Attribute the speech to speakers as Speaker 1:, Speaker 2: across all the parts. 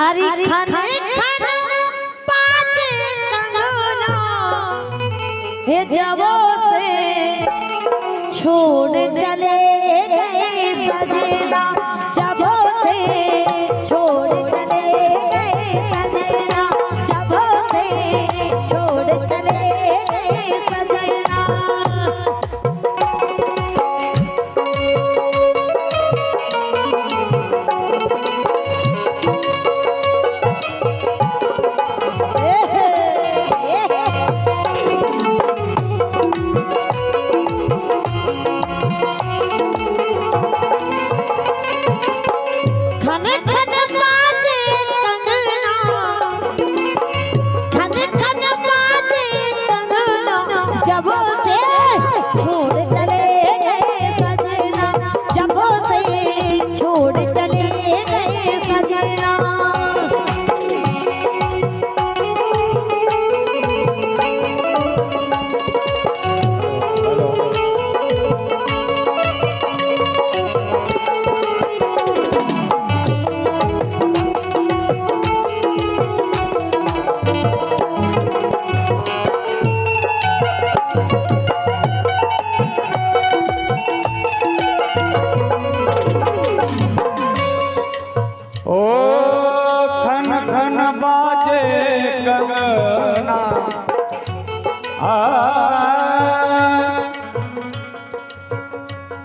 Speaker 1: अरे खाने खाना बाजे कंगना हे जबों से छोड़ चले गए सजना, जबों से छोड़ चले गए सजना, जबों से छोड़ चले गए सजना।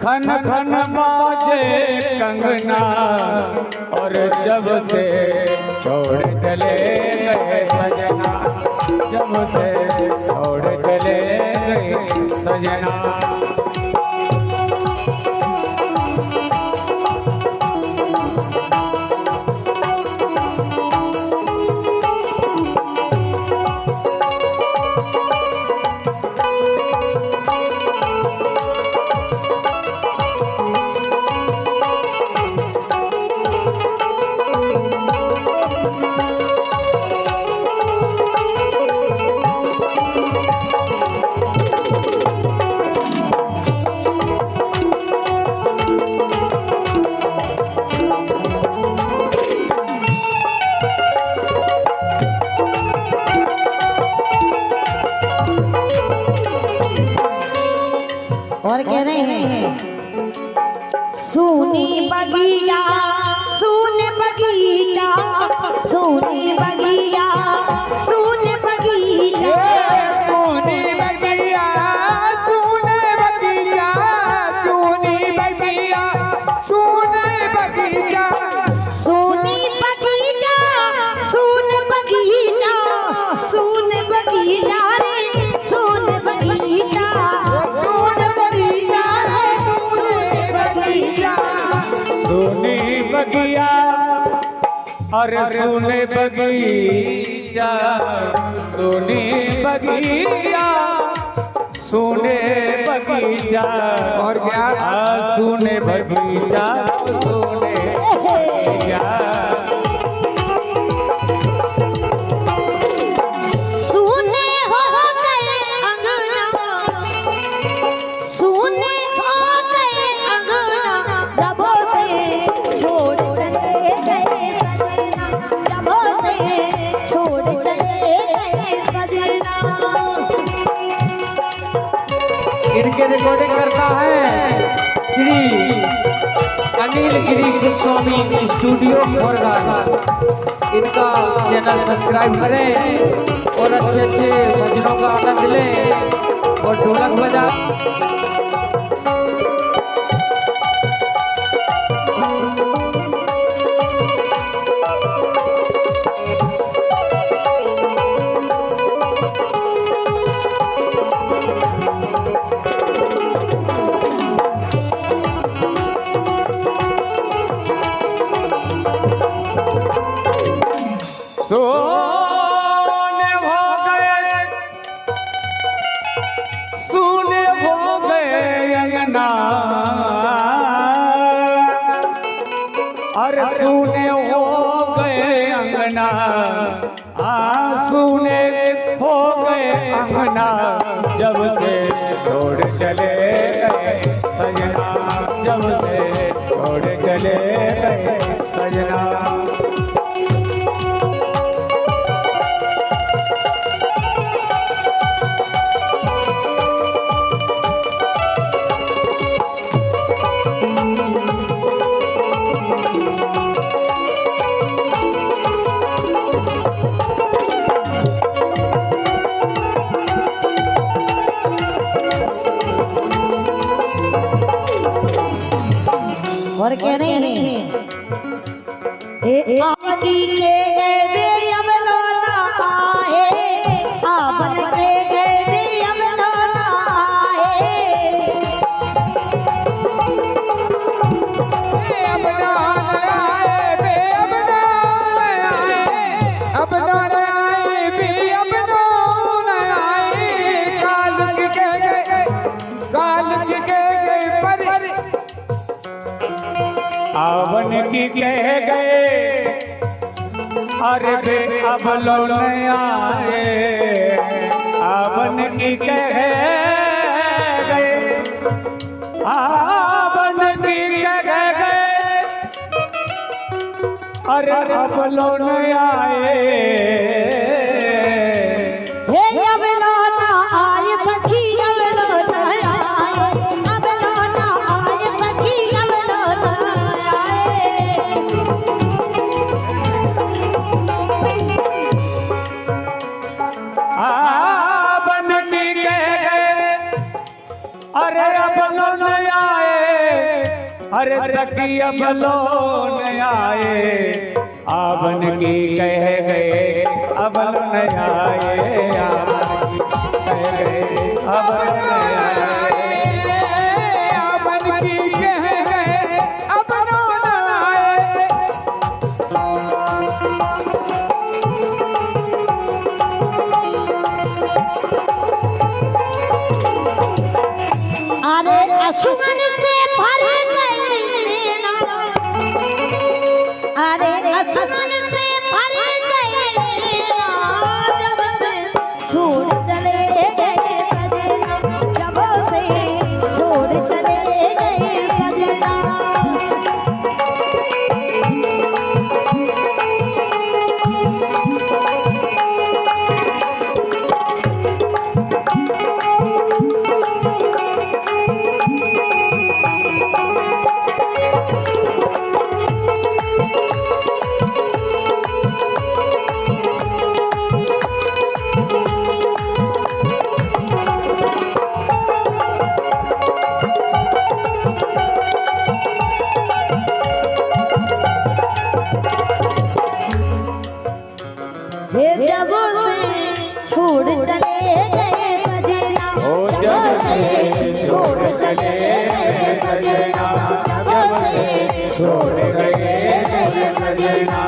Speaker 2: खन खन बाजे कंगना और जब से छोड़ चले गए सजना, जब से छोड़ चले गए सजना।
Speaker 1: और कह रहे हैं सूनी बगिया, सूने बगीचा, सूनी बगिया, सूने बगीचा,
Speaker 2: सूनी बगिया, सूने बगिया, सूनी बगिया, सूने बगिया,
Speaker 1: सूनी बगीचा, सूने बगीचा, सूने बगीचा रे, सूने बगीचा,
Speaker 2: सूनी बगिया, अरे सूने बगीचा, सूनी बगिया, सूने बगीचा, और क्या सूने बगीचा, सूने बगीचा। इनके रिकॉर्डिंग करता है श्री अनिल गिरी गोस्वामी स्टूडियो खोरगा। इनका चैनल सब्सक्राइब करें और अच्छे अच्छे भजनों का आनंद लें और ढोलक बजा। सोने हो गए, सोने हो गए अंगना, अरे सोने हो गए अंगना, सोने हो गए अंगना, जब से छोड़ चले गए सजना, जब से छोड़ चले गए सजना।
Speaker 1: ए आकी के गए अब लोना आए, आवन के गए अब लोना आए।
Speaker 3: अब नान आए बे अब नान आए, अब नान आए बे अब नान आए। काल के गए, काल के गए पर
Speaker 4: आवन की कह गए, अरे बे अब लौट आए। आवन की कह गए, आवन की कह गए, अरे अब लौट आए।
Speaker 1: हे अब लोना आए सखी अब लोना आए, अब लोना आए सखी अब लोना आए।
Speaker 4: आवन की कह गए, अरे अब लौट आए। अरे सखी अब लौट आए। आवन की कह गए, अब लौट आए। आवन की कह गए, अब लौट आए।
Speaker 3: आवन की कह गए अब नान आए।
Speaker 1: अरे असुमन से भर गए नैना, अरे असुमन से भर गए नैना। जब से छोड़ चले गए सजना, जब से छोड़ चले गए सजना। हे जब से छोड़ चले गए सजना,
Speaker 4: जब से छोड़ चले गए सजना, जब से छोड़ गए सजना।